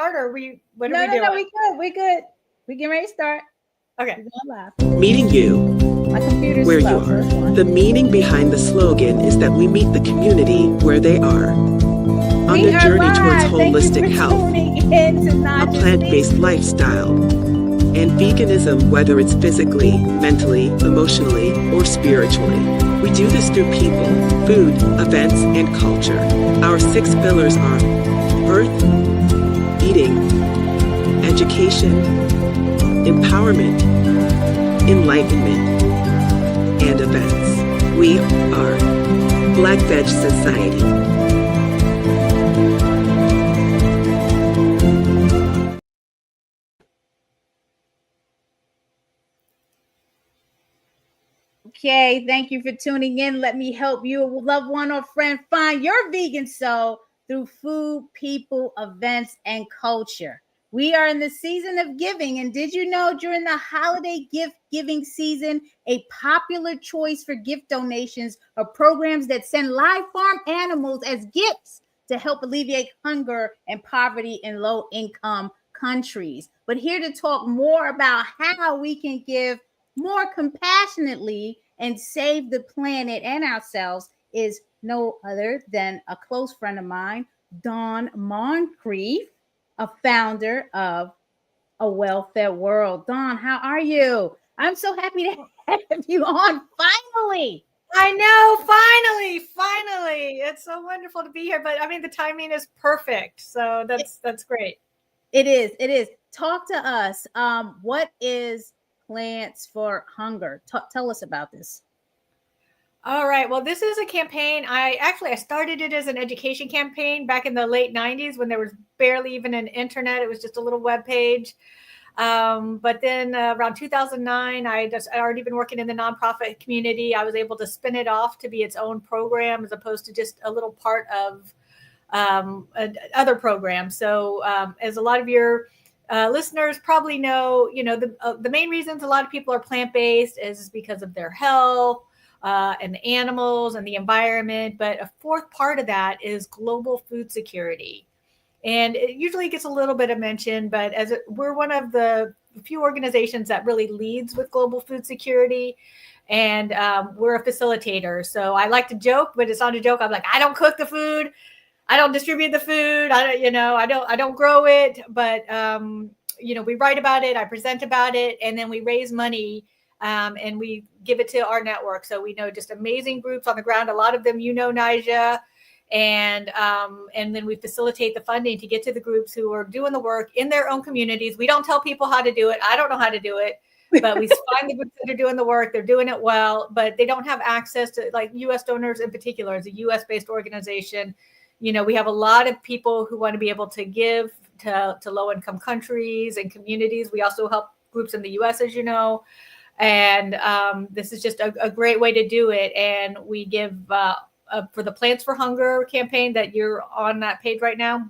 start, or what are No, we doing? No, we good. We getting ready to start. Okay. Meeting you My computer's where you slow, are. first one. The meaning behind the slogan is that we meet the community where they are. On We the are journey towards live. Thank you holistic for health, tuning in to a Naijha's plant-based lifestyle, and veganism, whether it's physically, mentally, emotionally, or spiritually. We do this through people, food, events, and culture. Our 6 pillars are earth, eating, education, empowerment, enlightenment, and events. We are Black Veg Society. Okay, thank you for tuning in. Let me help you, a loved one or friend, find your vegan soul through food, people, events, and culture. We are in the season of giving, and did you know during the holiday gift giving season, a popular choice for gift donations are programs that send live farm animals as gifts to help alleviate hunger and poverty in low-income countries. But here to talk more about how we can give more compassionately and save the planet and ourselves is no other than a close friend of mine, Dawn Moncrief, a founder of A Well-Fed World. Dawn, how are you? I'm so happy to have you on finally. I know, finally. It's so wonderful to be here, but I mean the timing is perfect. So that's great. It is. Talk to us. What is Plants-4-HUNGER? Tell us about this. All right. Well, this is a campaign. I started it as an education campaign back in the late 90s when there was barely even an internet. It was just a little web page. But then around 2009, I'd already been working in the nonprofit community. I was able to spin it off to be its own program as opposed to just a little part of other programs. So as a lot of your listeners probably know, the main reasons a lot of people are plant-based is because of their health, and the animals and the environment. But a fourth part of that is global food security. And it usually gets a little bit of mention, but we're one of the few organizations that really leads with global food security. And we're a facilitator. So I like to joke, but it's not a joke. I'm like, I don't cook the food. I don't distribute the food. I don't grow it, but we write about it. I present about it, and then we raise money. And we give it to our network. So we know just amazing groups on the ground. A lot of them, Naijha, and then we facilitate the funding to get to the groups who are doing the work in their own communities. We don't tell people how to do it. I don't know how to do it, but we find the groups that are doing the work. They're doing it well, but they don't have access to, like, U.S. donors in particular. As a U.S.-based organization, we have a lot of people who want to be able to give to low-income countries and communities. We also help groups in the U.S., as you know. And this is just a great way to do it. And we give for the Plants-4-HUNGER campaign that you're on that page right now,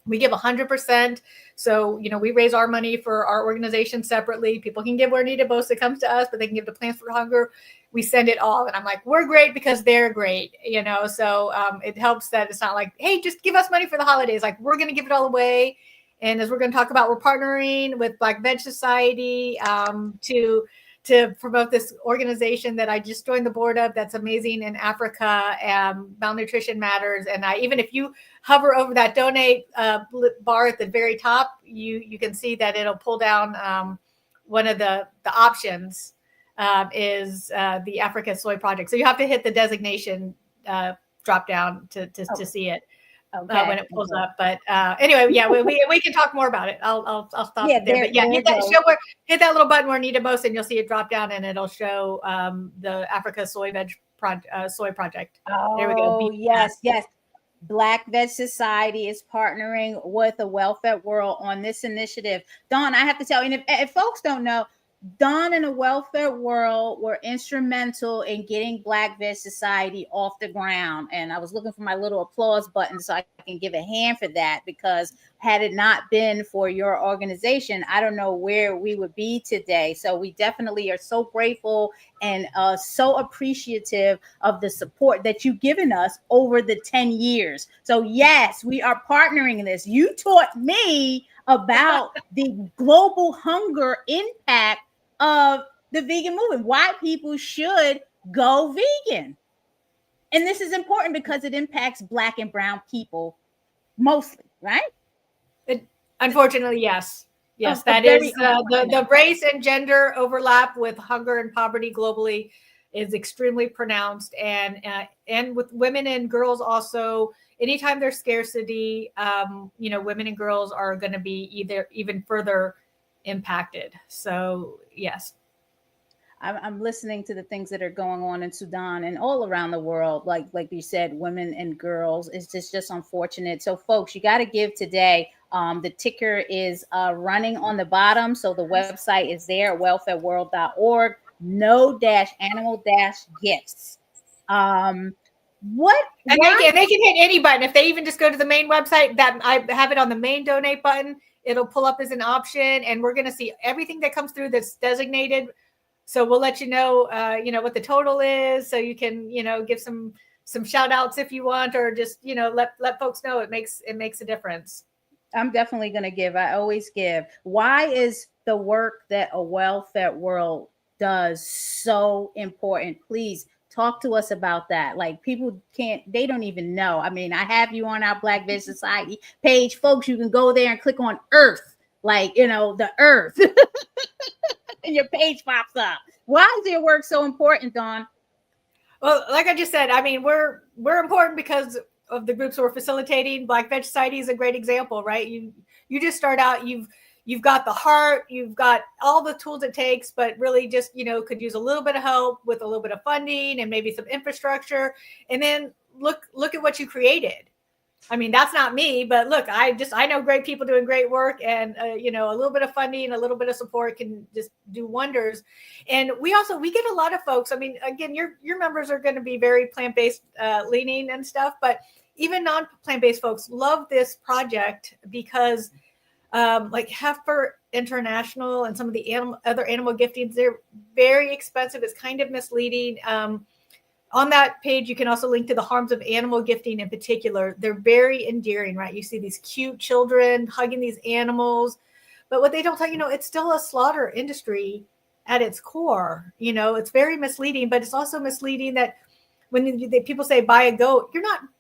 we give 100%. So, we raise our money for our organization separately. People can give where needed most. It comes to us, but they can give to Plants-4-HUNGER. We send it all. And I'm like, we're great because they're great, So it helps that it's not like, hey, just give us money for the holidays. Like, we're going to give it all away. And as we're going to talk about, we're partnering with Black Veg Society to promote this organization that I just joined the board of that's amazing in Africa. Malnutrition matters. And even if you hover over that donate bar at the very top, you can see that it'll pull down one of the options is the Africa Soy Project. So you have to hit the designation drop down to see it. Okay. When it pulls up, but anyway, yeah, we can talk more about it. I'll stop it there. But yeah, hit that little button where needed most, and you'll see it drop down, and it'll show the Africa Soy Project. Oh, there we go. Yes. Black Veg Society is partnering with A Well-Fed World on this initiative. Dawn, I have to tell you, and if folks don't know, Dawn and the Welfare World were instrumental in getting Black Veg Society off the ground. And I was looking for my little applause button so I can give a hand for that, because had it not been for your organization, I don't know where we would be today. So we definitely are so grateful and so appreciative of the support that you've given us over the 10 years. So yes, we are partnering in this. You taught me about the global hunger impact of the vegan movement, why people should go vegan. And this is important because it impacts Black and brown people mostly, right? Unfortunately, yes. Yes, that is the race and gender overlap with hunger and poverty globally is extremely pronounced, and with women and girls also. Anytime there's scarcity, women and girls are going to be even further impacted. So yes. I'm listening to the things that are going on in Sudan and all around the world. Like you said, women and girls. It's just unfortunate. So folks, you got to give today. The ticker is running on the bottom. So the website is there, welfareworld.org. No-animal-gifts. What? And they can hit any button. If they even just go to the main website, that I have it on the main donate button, it'll pull up as an option, and we're going to see everything that comes through that's designated. So we'll let you know, what the total is, so you can, give some shout outs if you want, or just, let folks know it makes a difference. I'm definitely going to give. I always give. Why is the work that A Well-Fed World does so important? Please talk to us about that. Like, people they don't even know. I mean, I have you on our Black Veg Society page, folks. You can go there and click on Earth, the Earth. And your page pops up. Why is your work so important, Dawn? Well, like I just said, I mean, we're important because of the groups we're facilitating. Black Veg Society is a great example, right? You just start out, you've got the heart, you've got all the tools it takes, but really just, could use a little bit of help with a little bit of funding and maybe some infrastructure. And then look at what you created. I mean, that's not me, but look, I know great people doing great work, and a little bit of funding, a little bit of support can just do wonders. And we get a lot of folks. I mean, again, your members are going to be very plant-based leaning and stuff, but even non-plant-based folks love this project because like Heifer International and some of the other animal giftings, they're very expensive. It's kind of misleading. On that page, you can also link to the harms of animal gifting in particular. They're very endearing, right? You see these cute children hugging these animals, but what they don't tell you, it's still a slaughter industry at its core. It's very misleading, but it's also misleading that when people say buy a goat,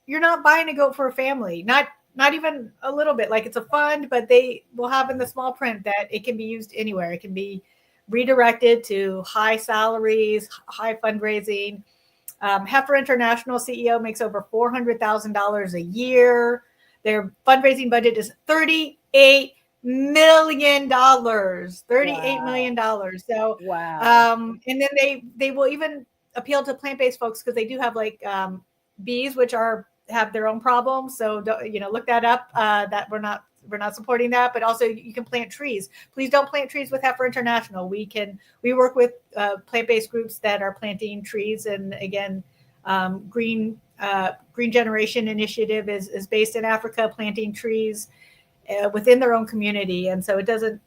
you're not buying a goat for a family, not even a little bit. Like, it's a fund, but they will have in the small print that it can be used anywhere. It can be redirected to high salaries, high fundraising. Heifer International CEO makes over $400,000 a year. Their fundraising budget is $38 million. $38 million. So, wow. And then they will even appeal to plant-based folks because they do have bees, which have their own problems. So, look that up. That we're not supporting that, but also you can plant trees. Please don't plant trees with Heifer International. We work with plant-based groups that are planting trees, and again, Green Generation Initiative is based in Africa, planting trees within their own community, and so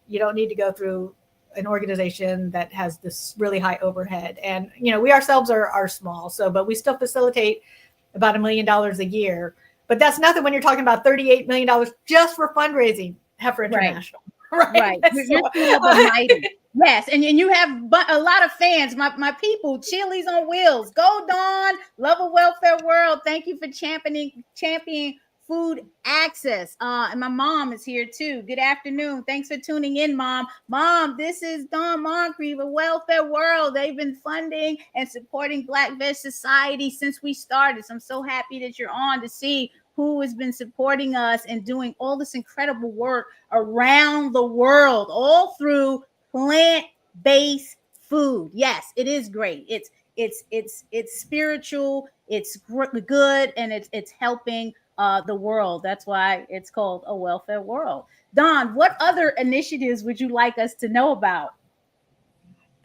you don't need to go through an organization that has this really high overhead. And we ourselves are small, but we still facilitate about $1 million a year. But that's nothing when you're talking about $38 million just for fundraising, Heifer International. Right. So, yes, and you have a lot of fans, my people, Chili's on Wheels. Go, Dawn. Love a Welfare World. Thank you for championing food access. And my mom is here too. Good afternoon. Thanks for tuning in, Mom. Mom, this is Dawn Moncrief of Welfare World. They've been funding and supporting Black Veg Society since we started. So I'm so happy that you're on to see who has been supporting us and doing all this incredible work around the world, all through plant-based food. Yes, it is great. It's spiritual, it's good, and it's helping the world. That's why it's called A Welfare World. Dawn, what other initiatives would you like us to know about?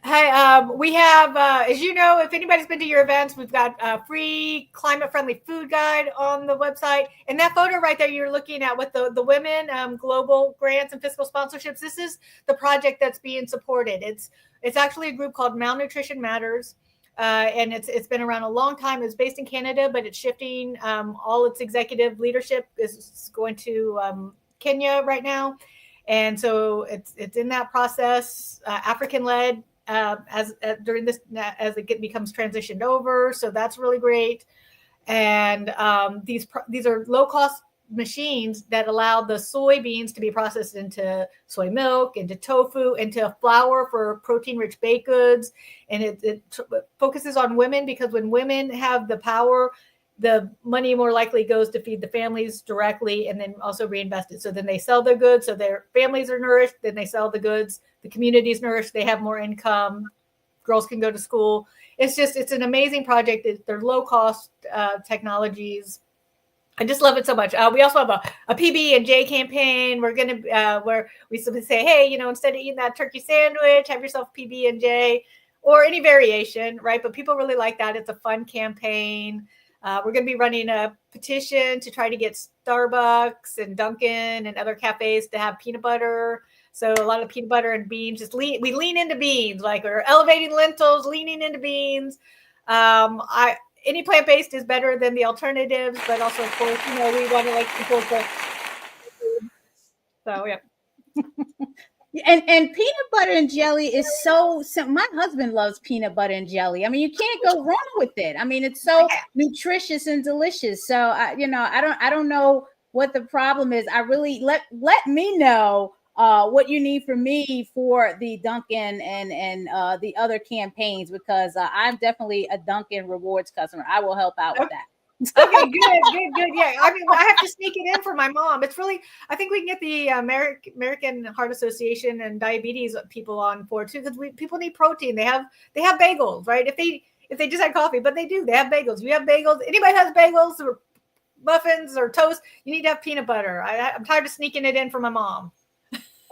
Hey, we have, as you know, if anybody's been to your events, we've got a free climate-friendly food guide on the website. And that photo right there you're looking at with the women, global grants and fiscal sponsorships, this is the project that's being supported. It's actually a group called Malnutrition Matters. And it's been around a long time. It's based in Canada, but it's shifting. All its executive leadership is going to Kenya right now. And so it's in that process, African-led, as during this as it becomes transitioned over. So that's really great. And these are low cost machines that allow the soybeans to be processed into soy milk, into tofu, into flour for protein rich baked goods. And it focuses on women, because when women have the power, the money more likely goes to feed the families directly and then also reinvested. So then they sell their goods, so their families are nourished, then they sell the goods, the community is nourished, they have more income, girls can go to school. It's an amazing project. They're low cost technologies. I just love it so much. We also have a PB&J campaign. We're going to, where we simply say, hey, instead of eating that turkey sandwich, have yourself PB&J or any variation, right? But people really like that. It's a fun campaign. We're going to be running a petition to try to get Starbucks and Dunkin' and other cafes to have peanut butter. So a lot of peanut butter and beans. We lean into beans, like we're elevating lentils, leaning into beans. Any plant-based is better than the alternatives, but also, of course, we want to like people to. So yeah. And peanut butter and jelly is so simple. My husband loves peanut butter and jelly. I mean, you can't go wrong with it. I mean, it's so nutritious and delicious. So I don't know what the problem is. I really let me know what you need from me for the Dunkin' and the other campaigns, because I'm definitely a Dunkin' rewards customer. I will help out with that. Okay, good. Yeah, I mean, I have to sneak it in for my mom. It's really, I think we can get the American Heart Association and diabetes people on board too, because people need protein. They have bagels, right? If they just had coffee, but they do. They have bagels. You have bagels. Anybody has bagels or muffins or toast, you need to have peanut butter. I'm tired of sneaking it in for my mom.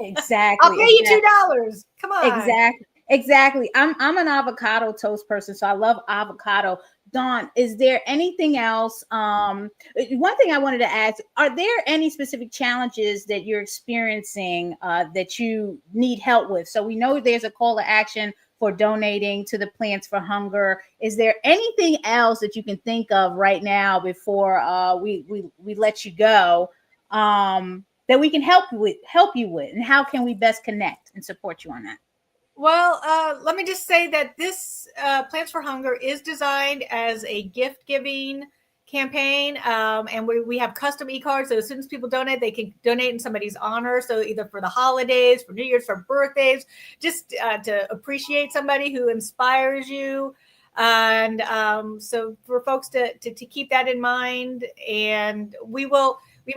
Exactly. I'll pay you $2. Come on. Exactly. I'm an avocado toast person, so I love avocado. Dawn, is there anything else? One thing I wanted to ask, are there any specific challenges that you're experiencing that you need help with? So we know there's a call to action for donating to the Plants for Hunger. Is there anything else that you can think of right now before we let you go that we can help you with? And how can we best connect and support you on that? Well, let me just say that this Plants for Hunger is designed as a gift-giving campaign, and we have custom e-cards. So as soon as people donate, they can donate in somebody's honor. So either for the holidays, for New Year's, for birthdays, just to appreciate somebody who inspires you. And so for folks to keep that in mind, and we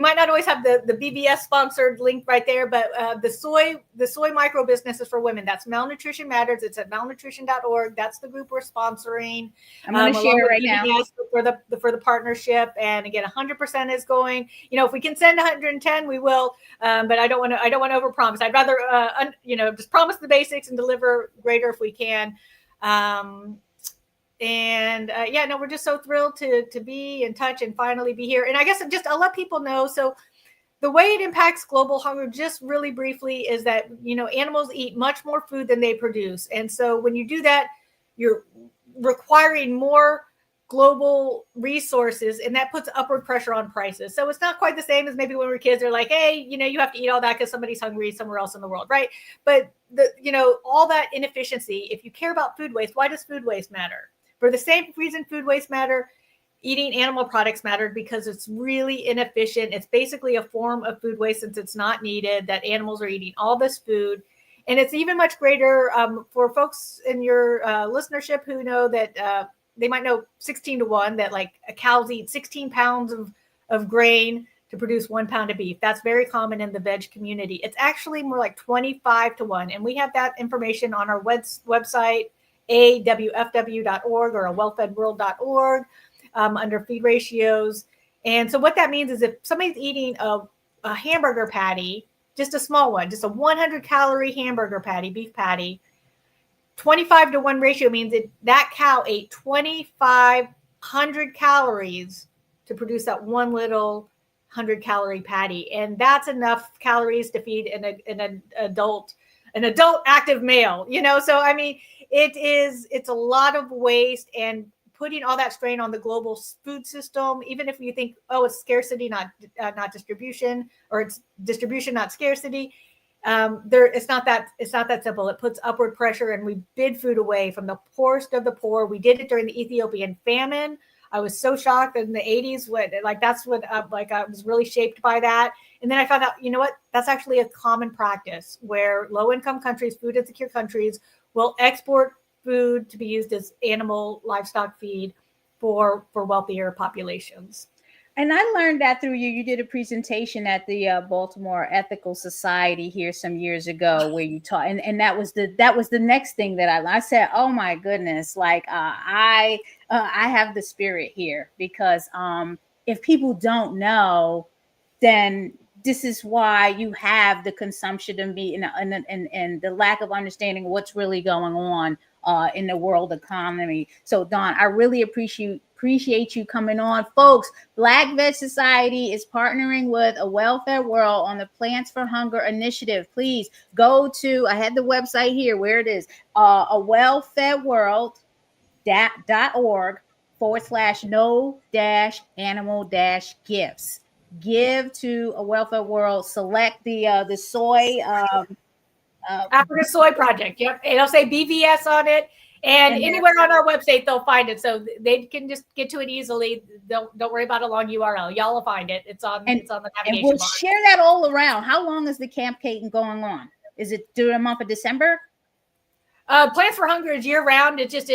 might not always have the BBS sponsored link right there, but the soy micro business is for women. That's Malnutrition Matters. It's at malnutrition.org. That's the group we're sponsoring. I'm going to share it right now for the partnership. And again, 100% is going. If we can send 110, we will. But I don't want to overpromise. I'd rather just promise the basics and deliver greater if we can. We're just so thrilled to be in touch and finally be here. And I guess I'll let people know. So the way it impacts global hunger, just really briefly, is that, animals eat much more food than they produce. And so when you do that, you're requiring more global resources, and that puts upward pressure on prices. So it's not quite the same as maybe when we were kids. They're like, hey, you have to eat all that because somebody's hungry somewhere else in the world, right? But all that inefficiency, if you care about food waste, why does food waste matter? For the same reason food waste matter, eating animal products mattered, because it's really inefficient. It's basically a form of food waste, since it's not needed, that animals are eating all this food. And it's even much greater for folks in your listenership who know that they might know 16-1, that like cows eat 16 pounds of grain to produce 1 pound of beef. That's very common in the veg community. It's actually more like 25-1. And we have that information on our website, awfw.org or wellfedworld.org, under feed ratios. And so what that means is if somebody's eating a hamburger patty, just a small one, just a 100 calorie hamburger patty, beef patty, 25 to 1 ratio means that cow ate 2,500 calories to produce that one little 100-calorie patty, and that's enough calories to feed an adult active male. So I mean, it's a lot of waste and putting all that strain on the global food system. Even if you think, oh, it's scarcity, not distribution, or it's distribution, not scarcity. It's not that simple. It puts upward pressure, and we bid food away from the poorest of the poor. We did it during the Ethiopian famine. I was so shocked in the 80s. I was really shaped by that. And then I found out, that's actually a common practice where low-income countries, food insecure countries, will export food to be used as livestock feed for wealthier populations. And I learned that through you. You did a presentation at the Baltimore Ethical Society here some years ago, where you taught, and that was the next thing that I said, oh my goodness, like I have the spirit here, because if people don't know, then this is why you have the consumption of meat and the lack of understanding what's really going on in the world economy. So Dawn, I really appreciate you coming on. Folks, Black Veg Society is partnering with A Well-Fed World on the Plants for Hunger initiative. Please go to, I had the website here, where it is, awellfedworld.org/no-animal-gifts. Give to A Well-Fed World. Select the soy Africa Soy Project. Yep, it'll say BVS on it, and anywhere on our website they'll find it, so they can just get to it easily. Don't worry about a long URL. Y'all will find it. It's on the navigation and we'll bar. Share that all around. How long is the campaign going on? Is it during the month of December? Plants for Hunger is year round. It just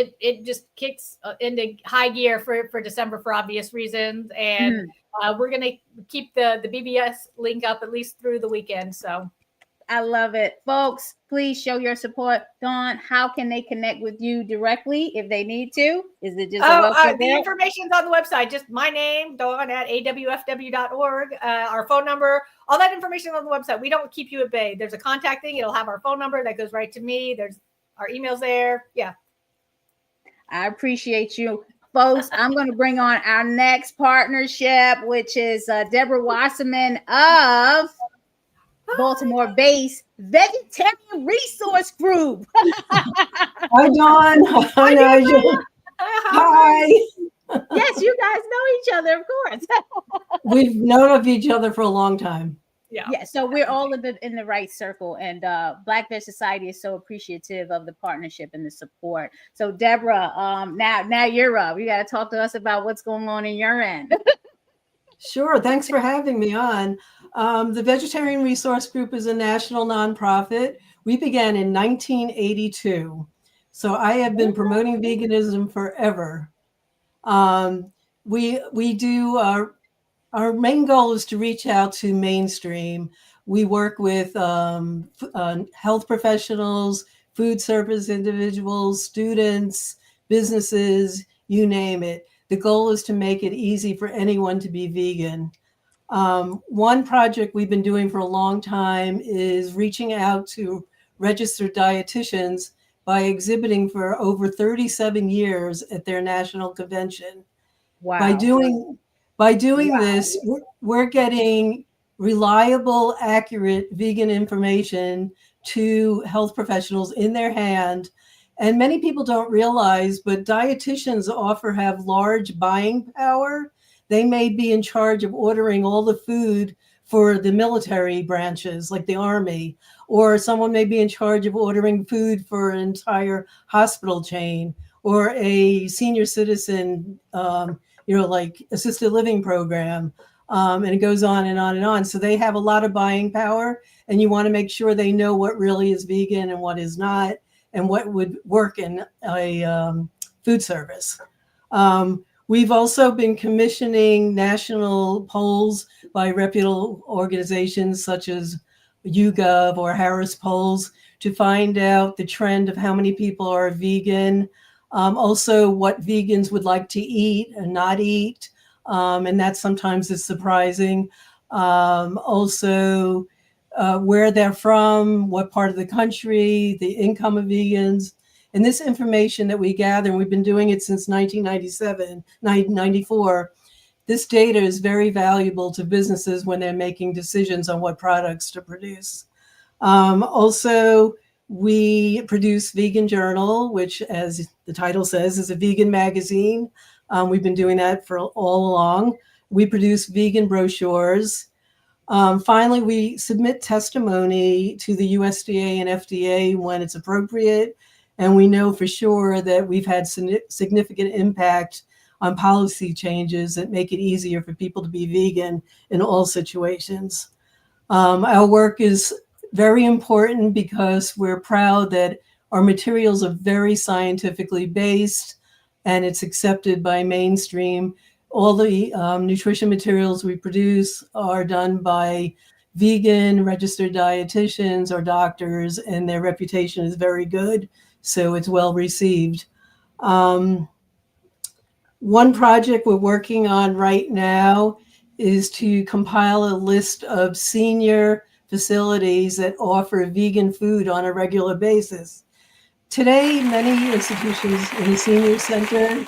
kicks into high gear for December for obvious reasons, and we're gonna keep the BBS link up at least through the weekend. So I love it, folks. Please show your support. Dawn, how can they connect with you directly if they need to? Is it just the information's on the website? Just my name, Dawn at awfw.org. Our phone number, all that information on the website. We don't keep you at bay. There's a contact thing. It'll have our phone number that goes right to me. There's our emails there. Yeah. I appreciate you, folks. I'm going to bring on our next partnership, which is Debra Wasserman of Baltimore-based Vegetarian Resource Group. Hi, Dawn. Hi, Naijha. Hi. Yes, you guys know each other, of course. We've known of each other for a long time. Yeah. So we're all in the right circle, and Black Veg Society is so appreciative of the partnership and the support. So Debra, now you're up. You got to talk to us about what's going on in your end. Sure. Thanks for having me on. The Vegetarian Resource Group is a national nonprofit. We began in 1982. So I have been promoting veganism forever. We do our main goal is to reach out to mainstream. We work with health professionals, food service individuals, students, businesses, you name it. The goal is to make it easy for anyone to be vegan. One project we've been doing for a long time is reaching out to registered dietitians by exhibiting for over 37 years at their national convention. Wow. By doing this, we're getting reliable, accurate vegan information to health professionals in their hand. And many people don't realize, but dietitians often have large buying power. They may be in charge of ordering all the food for the military branches, like the Army, or someone may be in charge of ordering food for an entire hospital chain or a senior citizen, like assisted living program. And it goes on and on and on. So they have a lot of buying power, and you want to make sure they know what really is vegan and what is not, and what would work in a food service. We've also been commissioning national polls by reputable organizations such as YouGov or Harris Polls to find out the trend of how many people are vegan, also what vegans would like to eat and not eat, and that sometimes is surprising. Also, where they're from, what part of the country, the income of vegans, And this information that we gather, and we've been doing it since 1997, 1994, this data is very valuable to businesses when they're making decisions on what products to produce. Also, we produce Vegan Journal, which, as the title says, is a vegan magazine. We've been doing that for all along. We produce vegan brochures. Finally, we submit testimony to the USDA and FDA when it's appropriate. And we know for sure that we've had significant impact on policy changes that make it easier for people to be vegan in all situations. Our work is very important because we're proud that our materials are very scientifically based and it's accepted by mainstream. All the nutrition materials we produce are done by vegan registered dietitians or doctors, and their reputation is very good, so it's well received. One project we're working on right now is to compile a list of senior facilities that offer vegan food on a regular basis. Today, many institutions in the senior center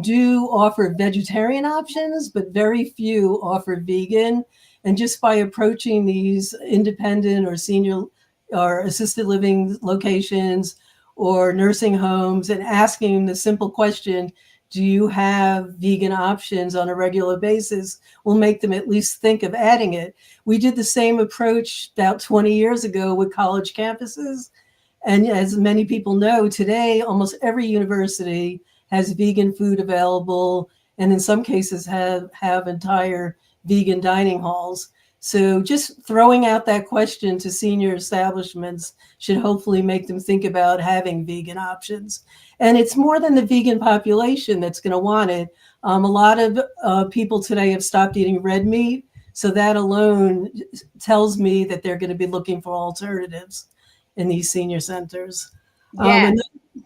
do offer vegetarian options, but very few offer vegan. And just by approaching these independent or senior or assisted living locations or nursing homes and asking the simple question, do you have vegan options on a regular basis, will make them at least think of adding it. We did the same approach about 20 years ago with college campuses. And as many people know, today, almost every university has vegan food available, and in some cases have entire vegan dining halls. So just throwing out that question to senior establishments should hopefully make them think about having vegan options. And it's more than the vegan population that's going to want it. A lot of people today have stopped eating red meat. So that alone tells me that they're going to be looking for alternatives in these senior centers. Yes,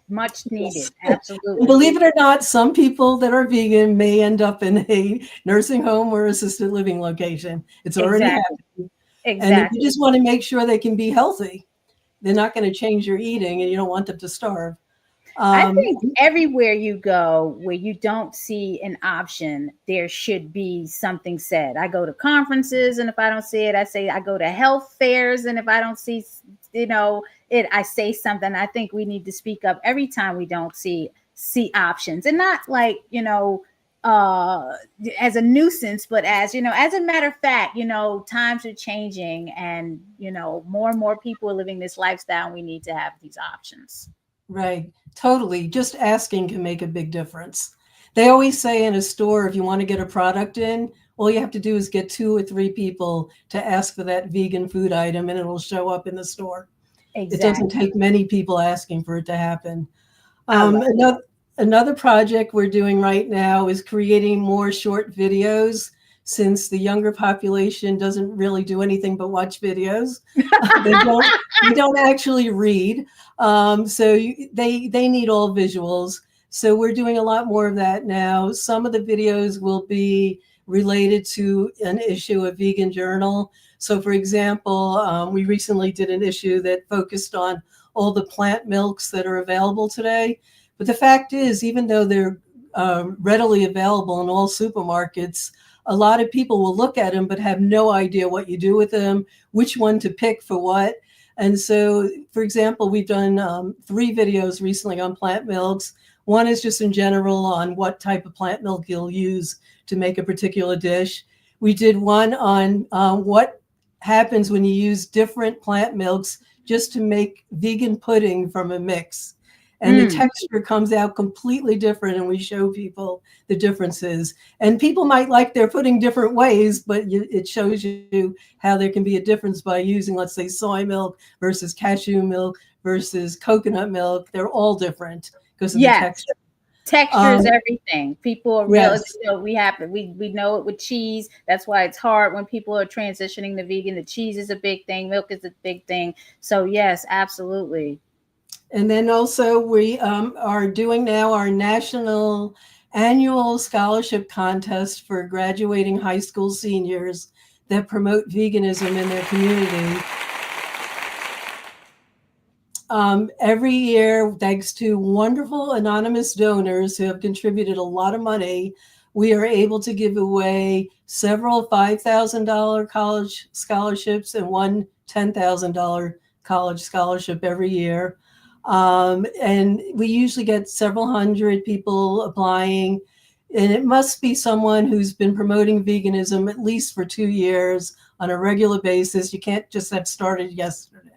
much needed. Yes. Absolutely. Believe it or not, some people that are vegan may end up in a nursing home or assisted living location. It's already happening. Exactly. And if you just want to make sure they can be healthy, they're not going to change your eating, and you don't want them to starve. I think everywhere you go where you don't see an option, there should be something said. I go to conferences, and if I don't see it, I say I go to health fairs, and if I don't see, it, I say something. I think we need to speak up every time we don't see options, and not like, as a nuisance, but as a matter of fact, times are changing, and more and more people are living this lifestyle, and we need to have these options. Right. Totally. Just asking can make a big difference. They always say in a store, if you want to get a product in, all you have to do is get 2 or 3 people to ask for that vegan food item, and it'll show up in the store. Exactly. It doesn't take many people asking for it to happen. Another project we're doing right now is creating more short videos, since the younger population doesn't really do anything but watch videos. They don't actually read. So they need all visuals. So we're doing a lot more of that now. Some of the videos will be related to an issue of Vegan Journal. So for example, we recently did an issue that focused on all the plant milks that are available today. But the fact is, even though they're readily available in all supermarkets, a lot of people will look at them but have no idea what you do with them, which one to pick for what. And so, for example, we've done 3 videos recently on plant milks. One is just in general on what type of plant milk you'll use to make a particular dish. We did one on what happens when you use different plant milks just to make vegan pudding from a mix. And the texture comes out completely different, and we show people the differences. And people might like their pudding different ways, but it shows you how there can be a difference by using, let's say, soy milk versus cashew milk versus coconut milk. They're all different because of the texture. Texture is everything. People are real. We know it with cheese. That's why it's hard when people are transitioning to vegan. The cheese is a big thing. Milk is a big thing. So yes, absolutely. And then also we are doing now our national annual scholarship contest for graduating high school seniors that promote veganism in their community. every year, thanks to wonderful anonymous donors who have contributed a lot of money, we are able to give away several $5,000 college scholarships and one $10,000 college scholarship every year. And we usually get several hundred people applying. And it must be someone who's been promoting veganism at least for 2 years on a regular basis. You can't just have started yesterday.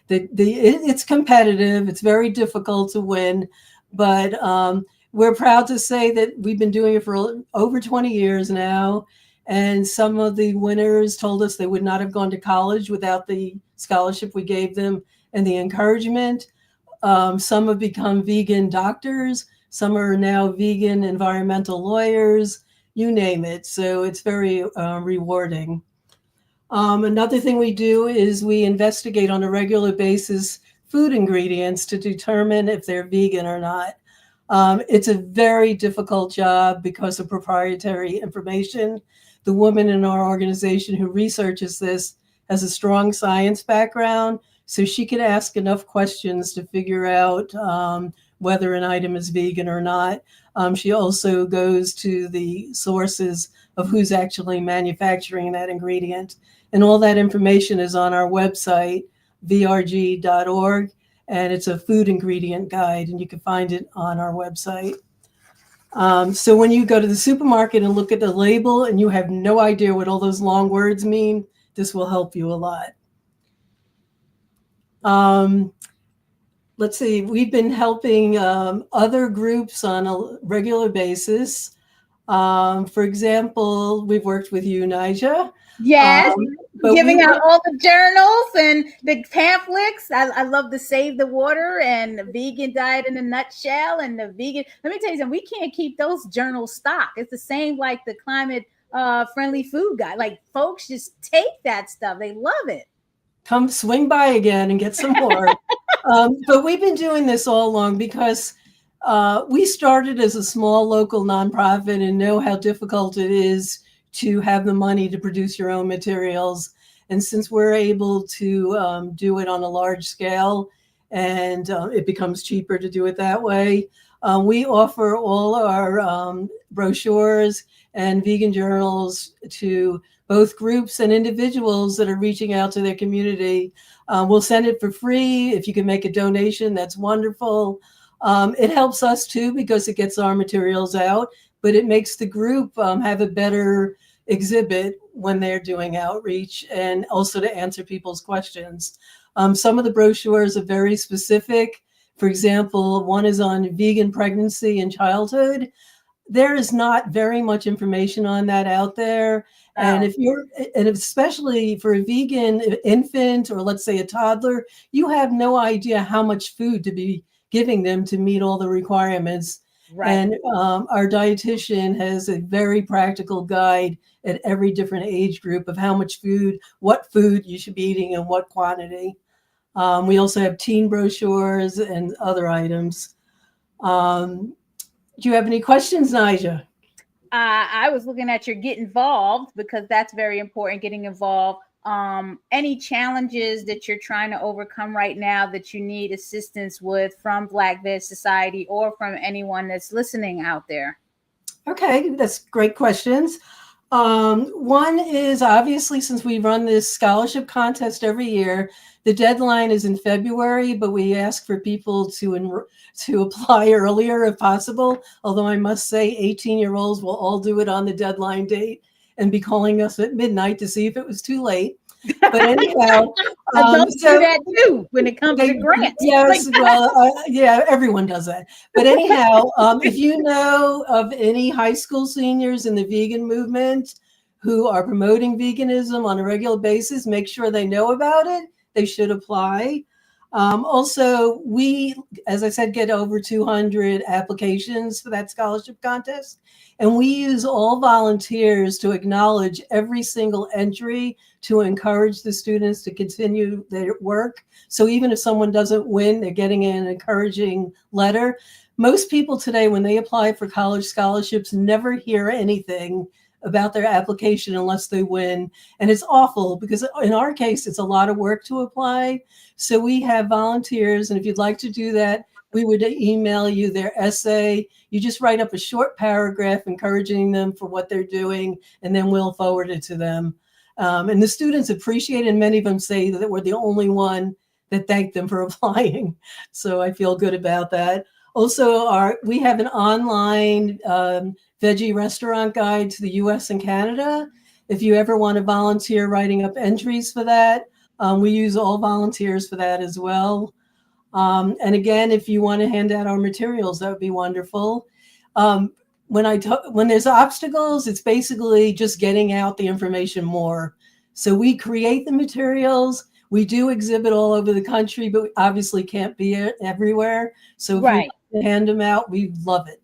It's competitive. It's very difficult to win. But we're proud to say that we've been doing it for over 20 years now. And some of the winners told us they would not have gone to college without the scholarship we gave them and the encouragement. Some have become vegan doctors. Some are now vegan environmental lawyers, you name it. So it's very rewarding. Another thing we do is we investigate on a regular basis food ingredients to determine if they're vegan or not. It's a very difficult job because of proprietary information. The woman in our organization who researches this has a strong science background, so she can ask enough questions to figure out whether an item is vegan or not. She also goes to the sources of who's actually manufacturing that ingredient. And all that information is on our website, vrg.org, and it's a food ingredient guide, and you can find it on our website. So when you go to the supermarket and look at the label and you have no idea what all those long words mean, this will help you a lot. Let's see, we've been helping other groups on a regular basis. For example, we've worked with you, Naijha. Yes, giving out all the journals and the pamphlets. I love the Save the Water and the Vegan Diet in a Nutshell and the vegan. Let me tell you something, we can't keep those journals stocked. It's the same like the climate friendly food guide. Like folks just take that stuff. They love it. Come swing by again and get some more. But we've been doing this all along because we started as a small local nonprofit and know how difficult it is to have the money to produce your own materials. And since we're able to do it on a large scale and it becomes cheaper to do it that way, we offer all our brochures and vegan journals to both groups and individuals that are reaching out to their community. We'll send it for free. If you can make a donation, that's wonderful. It helps us too because it gets our materials out, but it makes the group have a better exhibit when they're doing outreach and also to answer people's questions. Some of the brochures are very specific. For example, one is on vegan pregnancy and childhood. There is not very much information on that out there. And especially for a vegan infant or let's say a toddler, you have no idea how much food to be giving them to meet all the requirements. Right. And our dietitian has a very practical guide at every different age group of how much food, what food you should be eating and what quantity. We also have teen brochures and other items. Do you have any questions, Naijha? I was looking at your get involved because that's very important, getting involved. Any challenges that you're trying to overcome right now that you need assistance with from Black Veg Society or from anyone that's listening out there? Okay, that's great questions. One is obviously since we run this scholarship contest every year, the deadline is in February, but we ask for people to apply earlier if possible. Although I must say 18-year-olds will all do it on the deadline date and be calling us at midnight to see if it was too late. But anyhow, adults do that too when it comes to grants. Yes, well, yeah, everyone does that. But anyhow, if you know of any high school seniors in the vegan movement who are promoting veganism on a regular basis, make sure they know about it. They should apply. Also, we, as I said, get over 200 applications for that scholarship contest. And we use all volunteers to acknowledge every single entry to encourage the students to continue their work. So even if someone doesn't win, they're getting an encouraging letter. Most people today, when they apply for college scholarships, never hear anything about their application unless they win. And it's awful because in our case, it's a lot of work to apply. So we have volunteers. And if you'd like to do that, we would email you their essay. You just write up a short paragraph encouraging them for what they're doing, and then we'll forward it to them. And the students appreciate it, and many of them say that we're the only one that thanked them for applying. So I feel good about that. Also, we have an online veggie restaurant guide to the US and Canada. If you ever want to volunteer writing up entries for that, we use all volunteers for that as well. And again, if you want to hand out our materials, that would be wonderful. When there's obstacles, it's basically just getting out the information more. So we create the materials. We do exhibit all over the country, but we obviously can't be everywhere. So if you hand them out, we love it.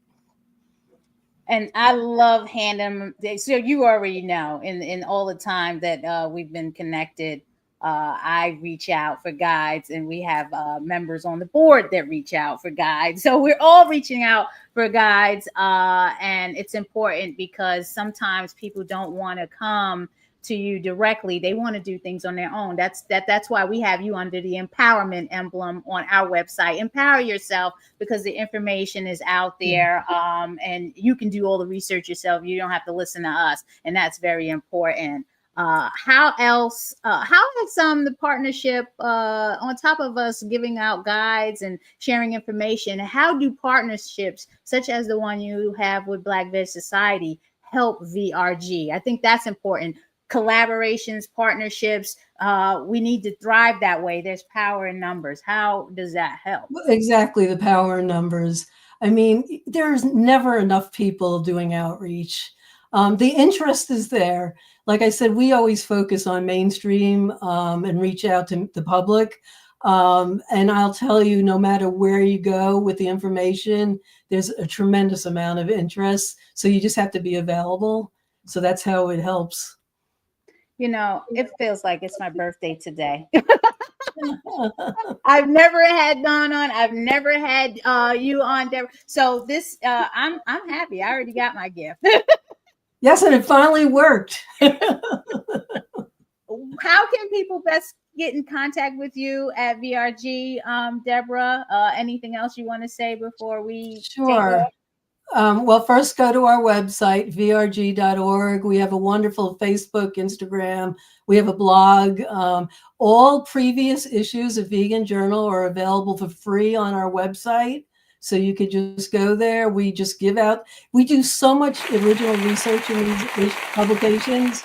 And I love handing them. So you already know, in all the time that we've been connected, I reach out for guides, and we have members on the board that reach out for guides. So we're all reaching out for guides, and it's important because sometimes people don't want to come to you directly. They want to do things on their own. That's why we have you under the empowerment emblem on our website. Empower yourself, because the information is out there, and you can do all the research yourself. You don't have to listen to us, and that's very important. How else? How has the partnership, on top of us giving out guides and sharing information, how do partnerships such as the one you have with Black Veg Society help VRG? I think that's important. Collaborations, partnerships, we need to thrive that way. There's power in numbers. How does that help? Exactly, the power in numbers. I mean, there's never enough people doing outreach. The interest is there. Like I said, we always focus on mainstream and reach out to the public. And I'll tell you, no matter where you go with the information, there's a tremendous amount of interest. So you just have to be available. So that's how it helps. You know, it feels like it's my birthday today. I've never had Dawn on. I've never had you on, Debra. So this, I'm happy. I already got my gift. Yes, and it finally worked. How can people best get in contact with you at VRG, Debra? Anything else you want to say before we Sure. Well, first go to our website, vrg.org. We have a wonderful Facebook, Instagram. We have a blog. All previous issues of Vegan Journal are available for free on our website. So you could just go there. We just give out. We do so much original research in these publications.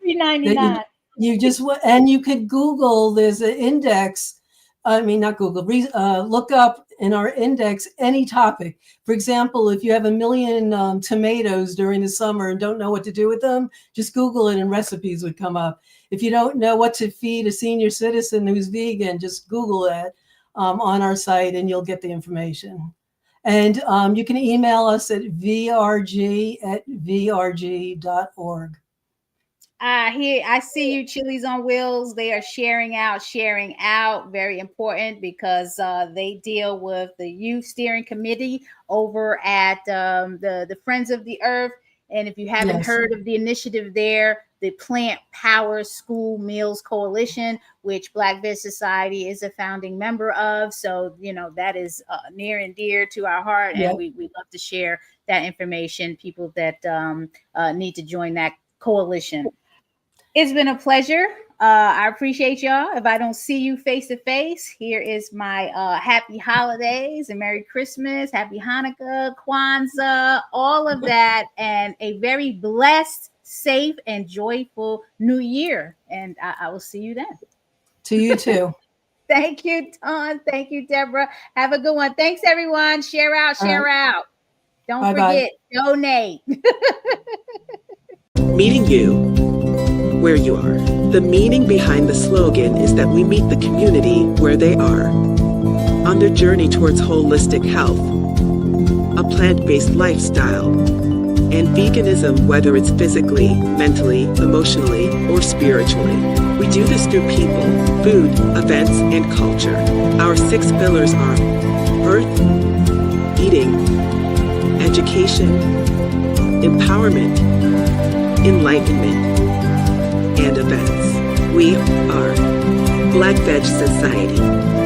$3.99. You just, and you could Google, there's an index. I mean, not Google, look up in our index any topic. For example, if you have 1 million tomatoes during the summer and don't know what to do with them, just Google it and recipes would come up. If you don't know what to feed a senior citizen who's vegan, just Google that on our site and you'll get the information. And you can email us at vrg@vrg.org. Here I see you, Chili's on Wheels. They are sharing out. Very important, because they deal with the youth steering committee over at the Friends of the Earth. And if you haven't heard of the initiative there, the Plant Power School Meals Coalition, which Black Veg Society is a founding member of. So, you know, that is near and dear to our heart. And we love to share that information, people that need to join that coalition. It's been a pleasure. I appreciate y'all. If I don't see you face to face, here is my happy holidays and Merry Christmas, Happy Hanukkah, Kwanzaa, all of that, and a very blessed, safe, and joyful New Year. And I will see you then. To you too. Thank you, Dawn. Thank you, Debra. Have a good one. Thanks, everyone. Share out. Don't forget, donate. Meeting you where you are. The meaning behind the slogan is that we meet the community where they are, on their journey towards holistic health, a plant-based lifestyle, and veganism, whether it's physically, mentally, emotionally, or spiritually. We do this through people, food, events, and culture. Our 6 pillars are earth, eating, education, empowerment, enlightenment, and events. We are Black Veg Society.